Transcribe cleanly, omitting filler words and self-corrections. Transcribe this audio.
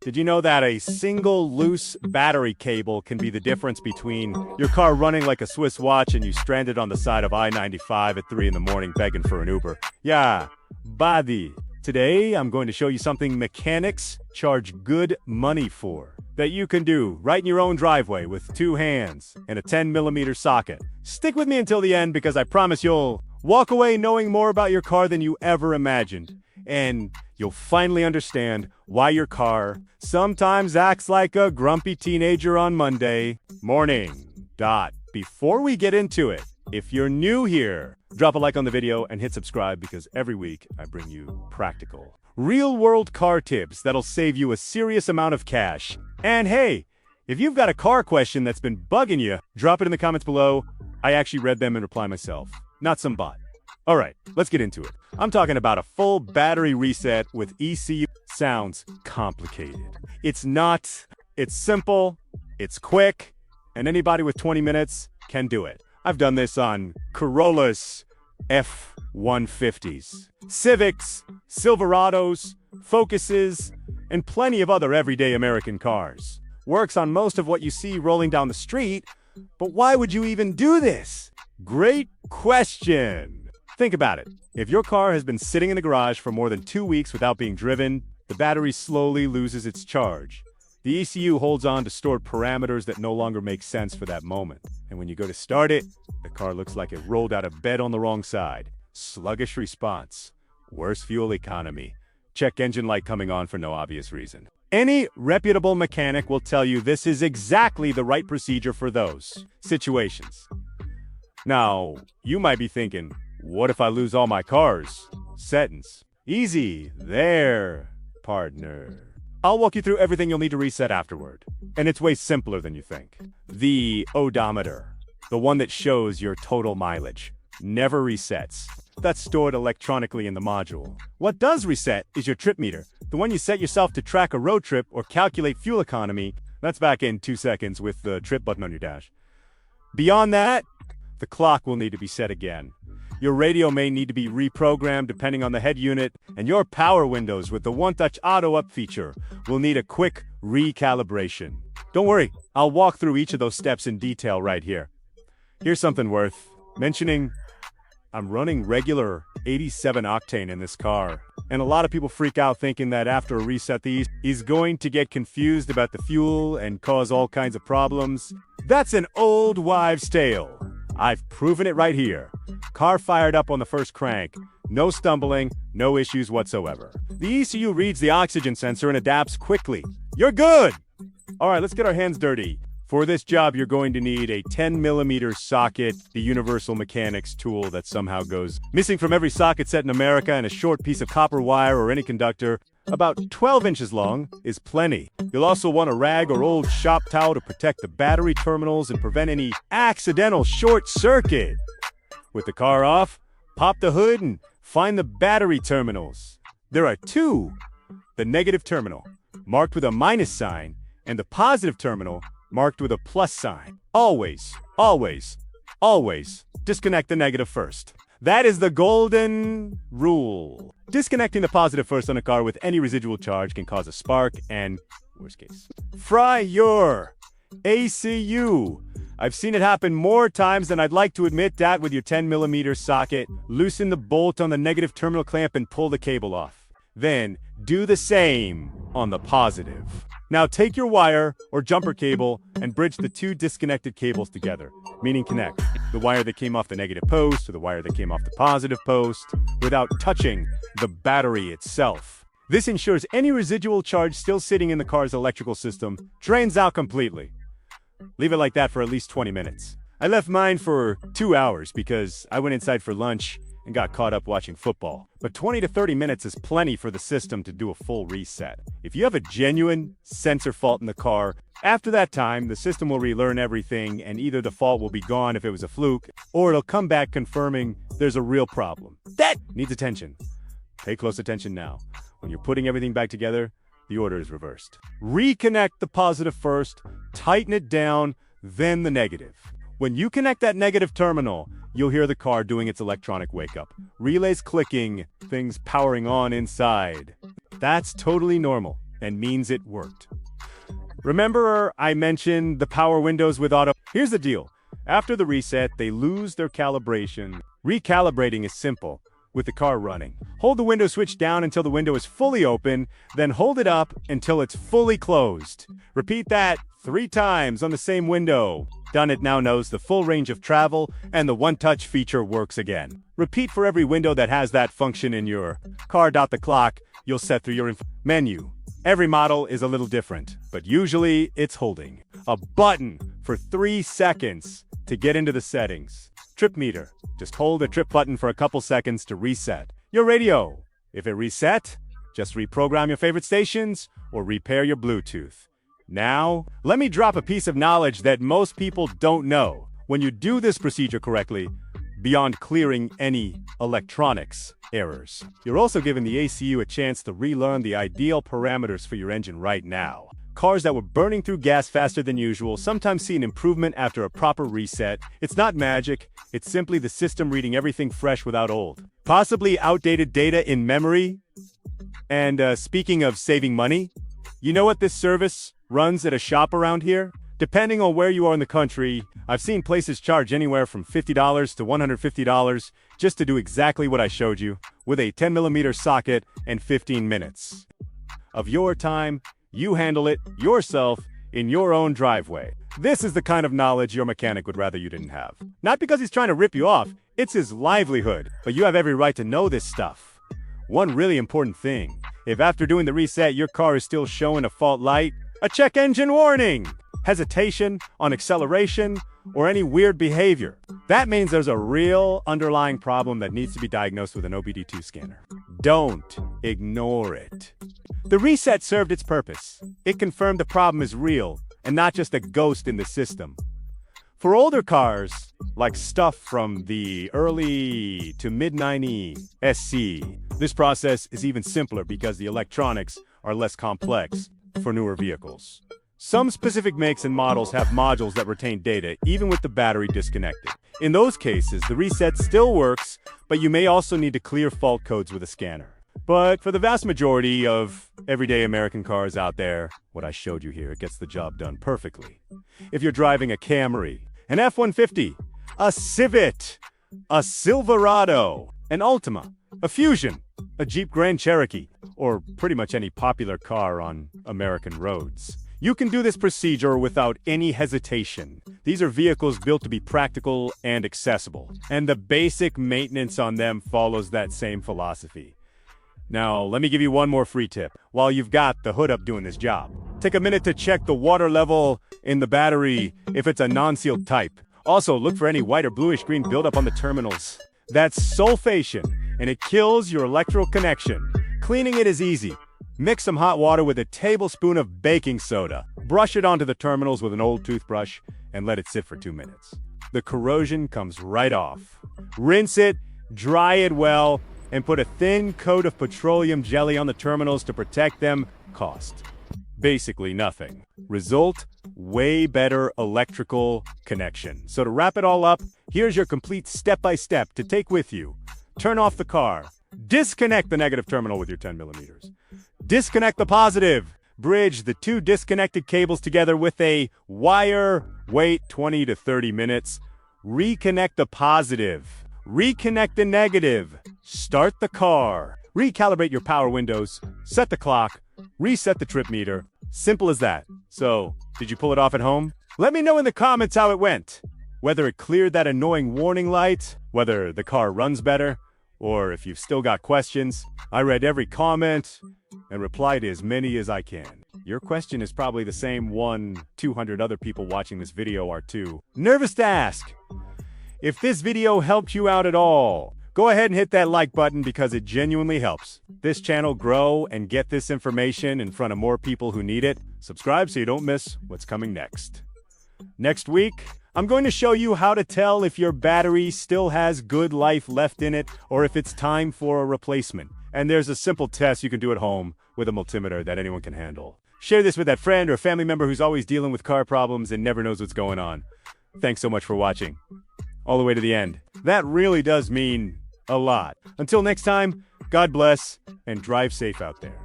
Did you know that a single loose battery cable can be the difference between your car running like a Swiss watch and you stranded on the side of I-95 at 3 in the morning begging for an Uber? Yeah, body. Today, I'm going to show you something mechanics charge good money for that you can do right in your own driveway with 2 hands and a 10mm socket. Stick with me until the end because I promise you'll walk away knowing more about your car than you ever imagined. And you'll finally understand why your car sometimes acts like a grumpy teenager on Monday morning. Before we get into it, if you're new here, drop a like on the video and hit subscribe because every week I bring you practical, real-world car tips that'll save you a serious amount of cash. And hey, if you've got a car question that's been bugging you, drop it in the comments below. I actually read them and reply myself, not some bot. All right, let's get into it. I'm talking about a full battery reset with ECU. Sounds complicated. It's not. It's simple, it's quick, and anybody with 20 minutes can do it. I've done this on Corollas F-150s, Civics, Silverados, Focuses, and plenty of other everyday American cars. Works on most of what you see rolling down the street, but why would you even do this? Great question. Think about it. If your car has been sitting in the garage for more than 2 weeks without being driven, the battery slowly loses its charge. The ECU holds on to stored parameters that no longer make sense for that moment. And when you go to start it, the car looks like it rolled out of bed on the wrong side. Sluggish response. Worse fuel economy. Check engine light coming on for no obvious reason. Any reputable mechanic will tell you this is exactly the right procedure for those situations. Now, you might be thinking, what if I lose all my cars? Settings. Easy. There, partner. I'll walk you through everything you'll need to reset afterward. And it's way simpler than you think. The odometer, the one that shows your total mileage, never resets. That's stored electronically in the module. What does reset is your trip meter, the one you set yourself to track a road trip or calculate fuel economy. That's back in 2 seconds with the trip button on your dash. Beyond that, the clock will need to be set again. Your radio may need to be reprogrammed depending on the head unit, and your power windows with the one-touch auto-up feature will need a quick recalibration. Don't worry, I'll walk through each of those steps in detail right here. Here's something worth mentioning. I'm running regular 87 octane in this car, and a lot of people freak out thinking that after a reset he's going to get confused about the fuel and cause all kinds of problems. That's an old wives' tale. I've proven it right here. Car fired up on the first crank. No stumbling, no issues whatsoever. The ECU reads the oxygen sensor and adapts quickly. You're good! All right, let's get our hands dirty. For this job, you're going to need a 10mm socket, the universal mechanics tool that somehow goes missing from every socket set in America, and a short piece of copper wire or any conductor, about 12 inches long, is plenty. You'll also want a rag or old shop towel to protect the battery terminals and prevent any accidental short circuit. With the car off, pop the hood and find the battery terminals. There are 2. The negative terminal, marked with a minus sign, and the positive terminal, marked with a plus sign. Always, always, always disconnect the negative first. That is the golden rule. Disconnecting the positive first on a car with any residual charge can cause a spark and, worst case, fry your ECU. I've seen it happen more times than I'd like to admit. That with your 10mm socket, loosen the bolt on the negative terminal clamp and pull the cable off. Then do the same on the positive. Now take your wire or jumper cable and bridge the 2 disconnected cables together, meaning connect the wire that came off the negative post to the wire that came off the positive post without touching the battery itself. This ensures any residual charge still sitting in the car's electrical system drains out completely. Leave it like that for at least 20 minutes. I left mine for 2 hours because I went inside for lunch and got caught up watching football. But 20 to 30 minutes is plenty for the system to do a full reset. If you have a genuine sensor fault in the car, after that time, the system will relearn everything and either the fault will be gone if it was a fluke, or it'll come back confirming there's a real problem. That needs attention. Pay close attention now. When you're putting everything back together, the order is reversed. Reconnect the positive first, tighten it down, then the negative. When you connect that negative terminal, you'll hear the car doing its electronic wake-up. Relays clicking, things powering on inside. That's totally normal. and means it worked. Remember I mentioned the power windows with auto? Here's the deal. After the reset, they lose their calibration. Recalibrating is simple. With the car running, hold the window switch down until the window is fully open, then hold it up until it's fully closed. Repeat that 3 times on the same window. Done. It now knows the full range of travel, and the one-touch feature works again. Repeat for every window that has that function in your car. The clock you'll set through your menu. Every model is a little different, but usually it's holding a button for 3 seconds to get into the settings. Trip meter. Just hold the trip button for a couple seconds to reset your radio. If it reset, just reprogram your favorite stations or repair your Bluetooth. Now, let me drop a piece of knowledge that most people don't know. When you do this procedure correctly, beyond clearing any electronics errors, you're also giving the ACU a chance to relearn the ideal parameters for your engine right now. Cars that were burning through gas faster than usual sometimes see an improvement after a proper reset. It's not magic, it's simply the system reading everything fresh without old, possibly outdated data in memory. And speaking of saving money, you know what this service runs at a shop around here? Depending on where you are in the country, I've seen places charge anywhere from $50 to $150 just to do exactly what I showed you, with a 10mm socket and 15 minutes of your time. You handle it yourself in your own driveway. This is the kind of knowledge your mechanic would rather you didn't have. Not because he's trying to rip you off, it's his livelihood, but you have every right to know this stuff. One really important thing, if after doing the reset your car is still showing a fault light, a check engine warning, hesitation on acceleration, or any weird behavior, that means there's a real underlying problem that needs to be diagnosed with an OBD-II scanner. Don't ignore it. The reset served its purpose. It confirmed the problem is real and not just a ghost in the system. For older cars, like stuff from the early to mid-90s SC, this process is even simpler because the electronics are less complex for newer vehicles. Some specific makes and models have modules that retain data even with the battery disconnected. In those cases, the reset still works, but you may also need to clear fault codes with a scanner. But for the vast majority of everyday American cars out there, what I showed you here, it gets the job done perfectly. If you're driving a Camry, an F-150, a Civic, a Silverado, an Altima, a Fusion, a Jeep Grand Cherokee, or pretty much any popular car on American roads, you can do this procedure without any hesitation. These are vehicles built to be practical and accessible, and the basic maintenance on them follows that same philosophy. Now, let me give you one more free tip while you've got the hood up doing this job. Take a minute to check the water level in the battery if it's a non-sealed type. Also, look for any white or bluish green buildup on the terminals. That's sulfation, and it kills your electrical connection. Cleaning it is easy. Mix some hot water with a tablespoon of baking soda. Brush it onto the terminals with an old toothbrush and let it sit for 2 minutes. The corrosion comes right off. Rinse it, dry it well, and put a thin coat of petroleum jelly on the terminals to protect them. Cost: basically nothing. Result: way better electrical connection. So to wrap it all up, here's your complete step-by-step to take with you. Turn off the car. Disconnect the negative terminal with your 10mm. Disconnect the positive. Bridge the 2 disconnected cables together with a wire. Wait 20 to 30 minutes. Reconnect the positive. Reconnect the negative. Start the car. Recalibrate your power windows. Set the clock. Reset the trip meter. Simple as that. So, did you pull it off at home? Let me know in the comments how it went. Whether it cleared that annoying warning light, whether the car runs better, or if you've still got questions. I read every comment and reply to as many as I can. Your question is probably the same 200 other people watching this video are too. Nervous to ask. If this video helped you out at all, go ahead and hit that like button because it genuinely helps this channel grow and get this information in front of more people who need it. Subscribe so you don't miss what's coming next. Next week, I'm going to show you how to tell if your battery still has good life left in it or if it's time for a replacement. And there's a simple test you can do at home with a multimeter that anyone can handle. Share this with that friend or family member who's always dealing with car problems and never knows what's going on. Thanks so much for watching. All the way to the end. That really does mean a lot. Until next time, God bless and drive safe out there.